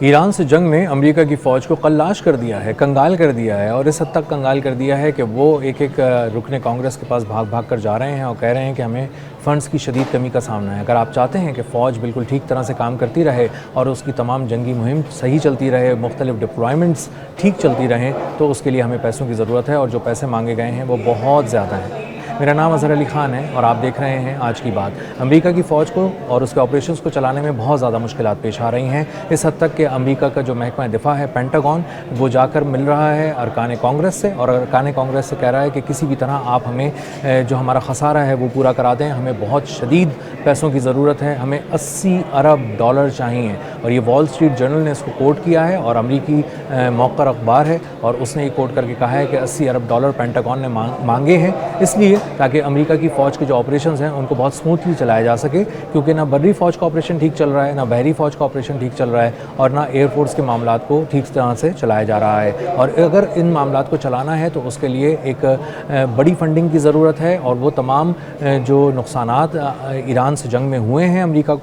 ایران سے جنگ نے امریکہ کی فوج کو قلاش کر دیا ہے، کنگال کر دیا ہے، اور اس حد تک کنگال کر دیا ہے کہ وہ ایک ایک رکن کانگریس کے پاس بھاگ بھاگ کر جا رہے ہیں اور کہہ رہے ہیں کہ ہمیں فنڈز کی شدید کمی کا سامنا ہے۔ اگر آپ چاہتے ہیں کہ فوج بالکل ٹھیک طرح سے کام کرتی رہے اور اس کی تمام جنگی مہم صحیح چلتی رہے، مختلف ڈپلائمنٹس ٹھیک چلتی رہیں، تو اس کے لیے ہمیں پیسوں کی ضرورت ہے، اور جو پیسے مانگے گئے ہیں وہ بہت زیادہ ہیں۔ میرا نام اظہر علی خان ہے اور آپ دیکھ رہے ہیں آج کی بات۔ امریکہ کی فوج کو اور اس کے آپریشنز کو چلانے میں بہت زیادہ مشکلات پیش آ رہی ہیں، اس حد تک کہ امریکہ کا جو محکمہ دفاع ہے پینٹاگون، وہ جا کر مل رہا ہے ارکان کانگریس سے، اور ارکان کانگریس سے کہہ رہا ہے کہ کسی بھی طرح آپ ہمیں جو ہمارا خسارہ ہے وہ پورا کرا دیں، ہمیں بہت شدید پیسوں کی ضرورت ہے، ہمیں 80 ارب ڈالر چاہیے۔ اور یہ وال اسٹریٹ جرنل نے اس کو کوٹ کیا ہے، اور امریکی موقر اخبار ہے، اور اس نے یہ کوٹ کر کے کہا ہے کہ 80 ارب ڈالر پینٹاگون نے مانگے ہیں، اس لیے تاکہ امریکہ کی فوج کے جو آپریشنز ہیں ان کو بہت سموتھلی چلایا جا سکے، کیونکہ نہ بری فوج کا آپریشن ٹھیک چل رہا ہے، نہ بحری فوج کا آپریشن ٹھیک چل رہا ہے، اور نہ ایئر فورس کے معاملات کو ٹھیک طرح سے چلایا جا رہا ہے۔ اور اگر ان معاملات کو چلانا ہے تو اس کے لیے ایک بڑی فنڈنگ کی ضرورت ہے، اور وہ تمام جو نقصانات ایران سے جنگ میں ہوئے ہیں امریکہ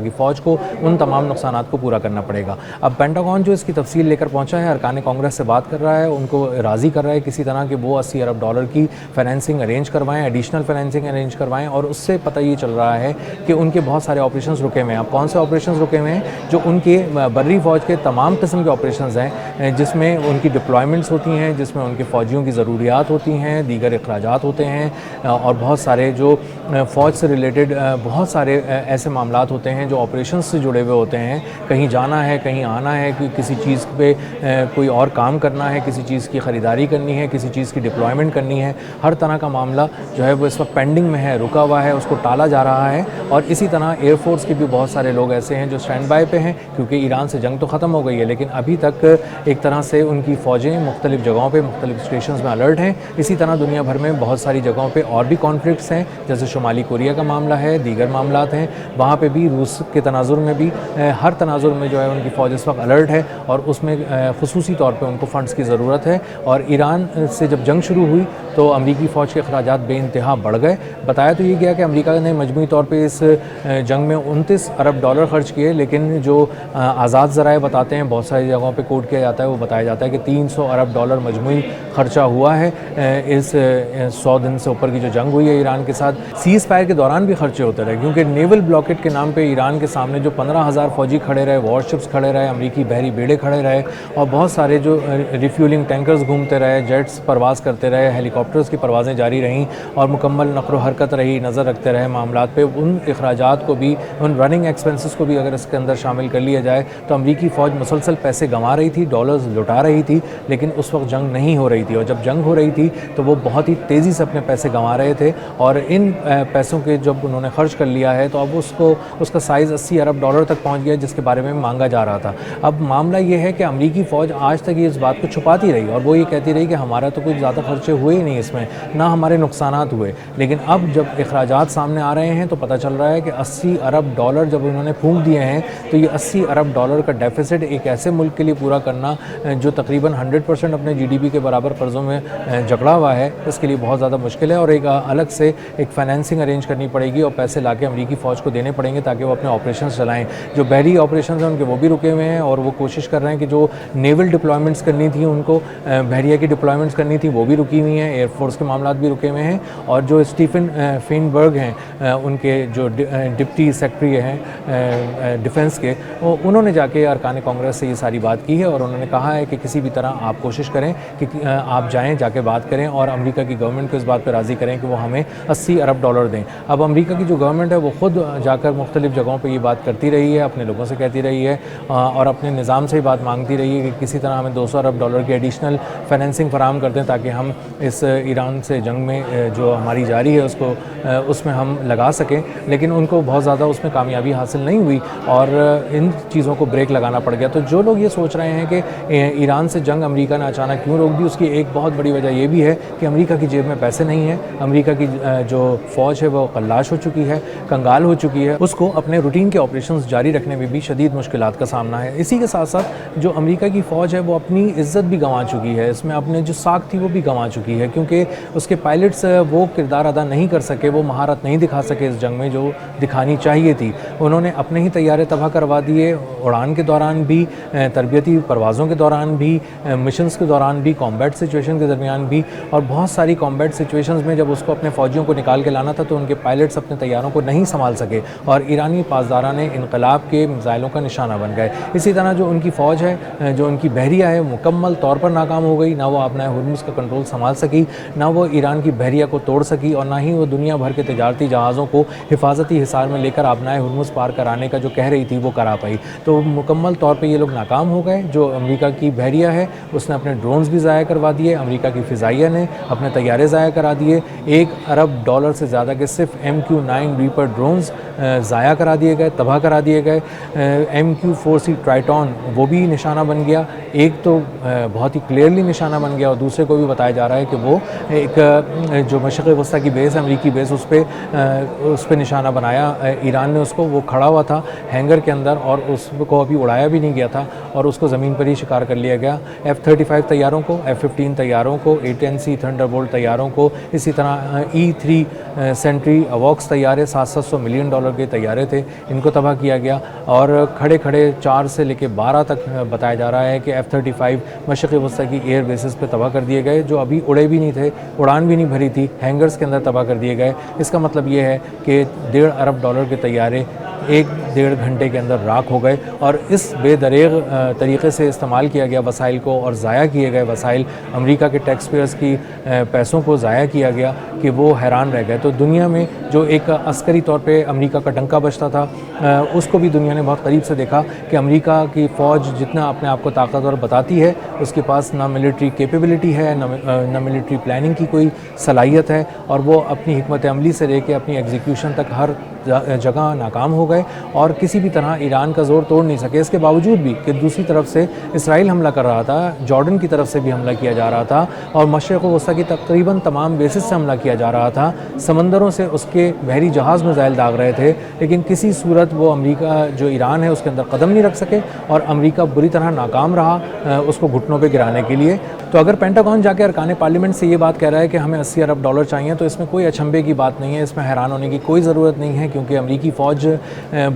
کی فوج کو، ان تمام نقصانات کو پورا کرنا پڑے گا۔ اب پینٹاگون جو اس کی تفصیل لے کر پہنچا ہے، ارکان کانگریس سے بات کر رہا ہے، ان کو راضی کر رہا ہے کسی طرح کہ وہ 80 ارب ڈالر کی فائنینسنگ ارینج کروائیں، ایڈیشنل فائنینسنگ ارینج کروائیں، اور اس سے پتہ یہ چل رہا ہے کہ ان کے بہت سارے آپریشنز رکے ہوئے ہیں۔ اب کون سے آپریشنز رکے ہوئے ہیں؟ جو ان کے بری فوج کے تمام قسم کے آپریشنز ہیں، جس میں ان کی ڈپلائمنٹس ہوتی ہیں، جس میں ان کے فوجیوں کی ضروریات ہوتی ہیں، دیگر اخراجات ہوتے ہیں، اور بہت سارے جو فوج سے ریلیٹڈ بہت سارے ایسے معاملات ہوتے ہیں جو آپریشنز سے جڑے ہوئے ہوتے ہیں۔ کہیں جانا ہے، کہیں آنا ہے، کسی چیز پہ کوئی اور کام کرنا ہے، کسی چیز کی خریداری کرنی ہے، کسی چیز کی ڈپلائمنٹ کرنی ہے، ہر طرح کا معاملہ جو ہے وہ اس وقت پینڈنگ میں ہے، رکا ہوا ہے، اس کو ٹالا جا رہا ہے۔ اور اسی طرح ایئر فورس کے بھی بہت سارے لوگ ایسے ہیں جو اسٹینڈ بائی پہ ہیں، کیونکہ ایران سے جنگ تو ختم ہو گئی ہے، لیکن ابھی تک ایک طرح سے ان کی فوجیں مختلف جگہوں پہ مختلف اسٹیشنز میں الرٹ ہیں۔ اسی طرح دنیا بھر میں بہت ساری جگہوں پہ اور بھی کانفلکٹس ہیں، جیسے شمالی کوریا کا معاملہ ہے، دیگر معاملات ہیں، وہاں پہ بھی روس کے تناظر میں بھی ہر تناظر میں جو ہے ان کی فوج اس وقت الرٹ ہے، اور اس میں خصوصی طور پہ ان کو فنڈز کی ضرورت ہے۔ اور ایران سے جب جنگ شروع ہوئی تو امریکی فوج کے اخراجات بے انتہا بڑھ گئے۔ بتایا تو یہ گیا کہ امریکہ نے مجموعی طور پہ اس جنگ میں 29 ارب ڈالر خرچ کیے، لیکن جو آزاد ذرائع بتاتے ہیں، بہت ساری جگہوں پہ کوٹ کیا جاتا ہے، وہ بتایا جاتا ہے کہ 300 ارب ڈالر مجموعی خرچہ ہوا ہے اس 100 دن سے اوپر کی جو جنگ ہوئی ہے ایران کے ساتھ۔ سیز فائر کے دوران بھی خرچے ہوتے رہے، کیونکہ نیول بلاکیٹ کے نام پہ ایران کے سامنے جو 15,000 فوجی کھڑے رہے، وار شپس کھڑے رہے، امریکی بحری بیڑے کھڑے رہے، اور بہت سارے جو ریفیولنگ ٹینکرز گھومتے رہے، جیٹس پرواز کرتے رہے، ہیلی کاپٹرز کی پروازیں جاری رہیں، اور مکمل نقل و حرکت رہی، نظر رکھتے رہے معاملات پہ۔ ان اخراجات کو بھی، ان رننگ ایکسپنسز کو بھی اگر اس کے اندر شامل کر لیا جائے تو امریکی فوج مسلسل پیسے گنوا رہی تھی، ڈالرز لٹا رہی تھی، لیکن اس وقت جنگ نہیں ہو رہی تھی، اور جب جنگ ہو رہی تھی تو وہ بہت ہی تیزی سے اپنے پیسے گنوا رہے تھے، اور ان پیسوں کے جب انہوں نے خرچ کر لیا ہے تو اب اس کا سائز 80 ارب ڈالر تک پہنچ گیا، جس کے بارے میں مانگا جا رہا تھا۔ اب معاملہ یہ ہے کہ امریکی فوج آج تک اس بات کو چھپاتی رہی، اور وہ یہ کہتی رہی کہ ہمارا تو کچھ زیادہ خرچے ہوئے ہی نہیں اس میں، نہ ہمارے نقصانات ہوئے۔ لیکن اب جب اخراجات سامنے آ رہے ہیں تو پتہ چل رہا ہے کہ 80 ارب ڈالر جب انہوں نے پھونک دیے ہیں، تو یہ 80 ارب ڈالر کا ڈیفیسٹ ایک ایسے ملک کے لیے پورا کرنا جو تقریباً 100% اپنے جی ڈی پی کے برابر قرضوں میں جکڑا ہوا ہے، اس کے لیے بہت زیادہ مشکل ہے، اور ایک الگ سے ایک فائنینسنگ ارینج کرنی پڑے گی، اور پیسے لا کے امریکی فوج کو دینے پڑیں گے تاکہ وہ اپنے آپریشنز چلائیں۔ جو بحری آپریشنز ہیں ان کے وہ بھی رکے ہوئے ہیں، اور وہ کوشش کر رہے ہیں کہ جو نیول ڈپلائمنٹس کرنی تھی، ان کو بحریہ کی ڈپلائمنٹس کرنی تھی، وہ بھی رکی ہوئی ہیں، ایئر فورس کے معاملات بھی رکے ہوئے ہیں۔ اور جو اسٹیفن فینبرگ ہیں، ان کے جو ڈپٹی سیکرٹری ہیں ڈیفنس کے، انہوں نے جا کے ارکان کانگریس سے یہ ساری بات کی ہے، اور انہوں نے کہا ہے کہ کسی بھی طرح آپ کوشش کریں کہ آپ جائیں، جا کے بات کریں، اور امریکہ کی گورنمنٹ کو اس بات پہ راضی کریں کہ وہ ہمیں 80 ارب ڈالر دیں۔ اب امریکہ کی جو گورنمنٹ ہے وہ خود جا کر مختلف جگہوں پہ یہ بات کرتی رہی ہے، اپنے لوگوں سے کہتی رہی ہے، اور اپنے نظام سے یہ بات مانگتی رہی ہے کہ کسی طرح ہمیں 200 ارب ڈالر کی ایڈیشنل فائنینسنگ فراہم کر دیں تاکہ ہم اس ایران سے جنگ میں جو ہماری جاری ہے اس میں ہم لگا سکیں، لیکن ان کو بہت زیادہ اس میں کامیابی حاصل نہیں ہوئی، اور ان چیزوں کو بریک لگانا پڑ گیا۔ تو جو لوگ یہ سوچ رہے ہیں کہ ایران سے جنگ امریکہ نے اچانک کیوں روک دی، اس کی ایک بہت بڑی وجہ یہ بھی ہے کہ امریکہ کی جیب میں پیسے نہیں ہیں، امریکہ کی جو فوج ہے وہ قلاش ہو چکی ہے، کنگال ہو چکی ہے، اس کو اپنے روٹین کے آپریشنز جاری رکھنے میں بھی شدید مشکلات کا سامنا ہے۔ اسی کے ساتھ ساتھ جو امریکہ کی فوج ہے وہ اپنی عزت بھی گنوا چکی ہے، اس میں اپنے جو ساکھ تھی وہ بھی گنوا چکی ہے، کیونکہ اس کے پائلٹس وہ کردار ادا نہیں کر سکے، وہ مہارت نہیں دکھا سکے اس جنگ میں جو دکھانی چاہیے تھی۔ انہوں نے اپنے ہی طیارے تباہ کروا دیے، اڑان کے دوران بھی، تربیتی پروازوں کے دوران بھی، مشنز کے دوران بھی، کامبیٹ سچویشن کے درمیان بھی، اور بہت ساری کامبیٹ سچویشنز میں جب اس کو اپنے فوجیوں کو نکال کے لانا تھا تو ان کے پائلٹس اپنے طیاروں کو نہیں سنبھال سکے اور ایرانی پاسداران انقلاب کے میزائلوں کا نشانہ بن گئے۔ اسی طرح جو ان کی فوج ہے، جو ان کی بحریہ ہے، مکمل طور پر ناکام ہو گئی، نہ وہ اپنا ہرمز کا کنٹرول سنبھال سکی، نہ وہ ایران کی بحریہ کو توڑ سکی، اور نہ ہی وہ دنیا بھر کے تجارتی جہازوں کو حفاظتی حصار میں لے کر آبنائے ہرمز پار کرانے کا جو کہہ رہی تھی وہ کرا پائی۔ تو مکمل طور پہ یہ لوگ ناکام ہو گئے۔ جو امریکہ کی بحریہ ہے اس نے اپنے ڈرونز بھی ضائع کروا دیے، امریکہ کی فضائیہ نے اپنے طیارے ضائع کرا دیے، $1 ارب سے زیادہ کے صرف MQ-9 ریپر ڈرونز ضائع کرا دیے گئے، تباہ کرا دیے گئے۔ MQ-4C ٹرائٹون وہ بھی نشانہ بن گیا، ایک تو بہت ہی کلیئرلی نشانہ بن گیا اور دوسرے کو بھی بتایا جا رہا ہے کہ وہ ایک جو مشرق وسطیٰ کی بیس ہے، امریکی بیس، اس پہ نشانہ بنایا ایران نے اس کو، وہ کھڑا ہوا تھا ہینگر کے اندر اور اس کو ابھی اڑایا بھی نہیں گیا تھا اور اس کو زمین پر ہی شکار کر لیا گیا۔ F-35 طیاروں کو، F-15 طیاروں کو، A-10C تھنڈر بولٹ طیاروں کو، اسی طرح E-3 سینٹری اوکس طیارے $700 ملین کے طیارے تھے، ان کو تباہ کیا گیا۔ اور کھڑے کھڑے 4 سے لے کے 12 تک بتایا جا رہا ہے کہ F-35 مشرق وسطیٰ کی ایئر بیسز پہ تباہ کر دیے گئے، جو ابھی اڑے بھی نہیں تھے، اڑان بھی نہیں بھری تھی، ہینگرز کے اندر تباہ کر دیے گئے۔ اس کا مطلب یہ ہے کہ $1.5 ارب کے طیارے 1-1.5 گھنٹے کے اندر راکھ ہو گئے، اور اس بے دریغ طریقے سے استعمال کیا گیا وسائل کو اور ضائع کیے گئے وسائل، امریکہ کے ٹیکس پیئرز کی پیسوں کو ضائع کیا گیا کہ وہ حیران رہ گئے۔ تو دنیا میں جو ایک عسکری طور پہ امریکہ کا ڈنکا بجتا تھا، اس کو بھی دنیا نے بہت قریب سے دیکھا کہ امریکہ کی فوج جتنا اپنے آپ کو طاقتور بتاتی ہے، اس کے پاس نہ ملٹری کیپیبلٹی ہے، نہ ملٹری پلاننگ کی کوئی صلاحیت ہے، اور وہ اپنی حکمت عملی سے لے کے اپنی ایگزیکیوشن تک ہر جگہ ناکام ہو گئے اور کسی بھی طرح ایران کا زور توڑ نہیں سکے۔ اس کے باوجود بھی کہ دوسری طرف سے اسرائیل حملہ کر رہا تھا، جارڈن کی طرف سے بھی حملہ کیا جا رہا تھا، اور مشرق وسطیٰ کی تقریباً تمام بیسز سے حملہ کیا جا رہا تھا، سمندروں سے اس کے بحری جہاز میزائل داغ رہے تھے، لیکن کسی صورت وہ امریکہ جو ایران ہے اس کے اندر قدم نہیں رکھ سکے اور امریکہ بری طرح ناکام رہا اس کو گھٹنوں پہ گرانے کے لیے۔ تو اگر پینٹاگون جا کے ارکان پارلیمنٹ سے یہ بات کہہ رہا ہے کہ ہمیں $80 ارب چاہیے، تو اس میں کوئی اچنبھے کی بات نہیں ہے، اس میں حیران ہونے کی کوئی ضرورت نہیں ہے، کیونکہ امریکی فوج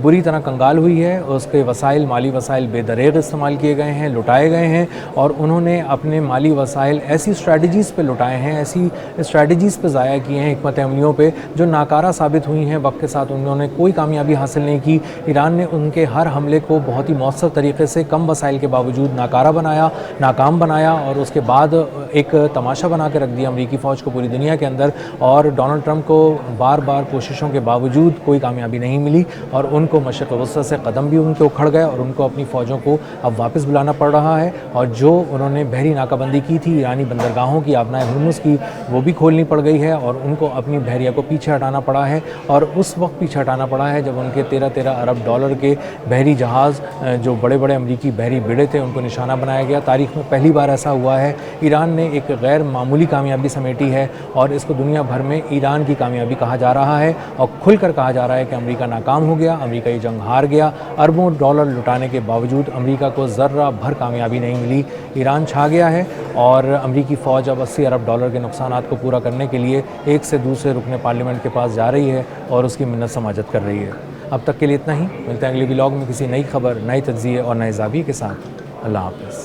بری طرح کنگال ہوئی ہے، اس کے وسائل، مالی وسائل بے دریغ استعمال کیے گئے ہیں، لٹائے گئے ہیں، اور انہوں نے اپنے مالی وسائل ایسی اسٹریٹجیز پہ لٹائے ہیں، ایسی اسٹریٹجیز پہ ضائع کیے ہیں، حکمت عملیوں پہ جو ناکارہ ثابت ہوئی ہیں، وقت کے ساتھ انہوں نے کوئی کامیابی حاصل نہیں کی۔ ایران نے ان کے ہر حملے کو بہت ہی مؤثر طریقے سے کم وسائل کے باوجود ناکارہ بنایا، ناکام بنایا، اور اس کے بعد ایک تماشا بنا کے رکھ دیا امریکی فوج کو پوری دنیا کے اندر، اور ڈونلڈ ٹرمپ کو بار بار کوششوں کے باوجود کوئی کامیابی نہیں ملی، اور ان کو مشرق وسطیٰ سے قدم بھی ان کے اکھڑ گئے، اور ان کو اپنی فوجوں کو اب واپس بلانا پڑ رہا ہے، اور جو انہوں نے بحری ناکہ بندی کی تھی ایرانی بندرگاہوں کی، آبنائے ہرمز کی، وہ بھی کھولنی پڑ گئی ہے، اور ان کو اپنی بحریہ کو پیچھے ہٹانا پڑا ہے، اور اس وقت پیچھے ہٹانا پڑا ہے جب ان کے $13 ارب کے بحری جہاز، جو بڑے بڑے امریکی بحری بیڑے تھے، ان کو نشانہ بنایا گیا۔ تاریخ میں پہلی بار ایسا ہوا ہے۔ ایران نے ایک غیر معمولی کامیابی سمیٹی ہے، اور اس کو دنیا بھر میں ایران کی کامیابی کہا جا رہا ہے، اور کھل کر کہا جا رہا ہے کہ امریکہ ناکام ہو گیا، امریکہ یہ جنگ ہار گیا۔ اربوں ڈالر لٹانے کے باوجود امریکہ کو ذرہ بھر کامیابی نہیں ملی، ایران چھا گیا ہے، اور امریکی فوج اب $80 ارب کے نقصانات کو پورا کرنے کے لیے ایک سے دوسرے رکن پارلیمنٹ کے پاس جا رہی ہے اور اس کی منت سماجت کر رہی ہے۔ اب تک کے لیے اتنا ہی، ملتے ہیں اگلے ولاگ میں کسی نئی خبر، نئے تجزیے اور نئے زاویے کے ساتھ۔ اللہ حافظ۔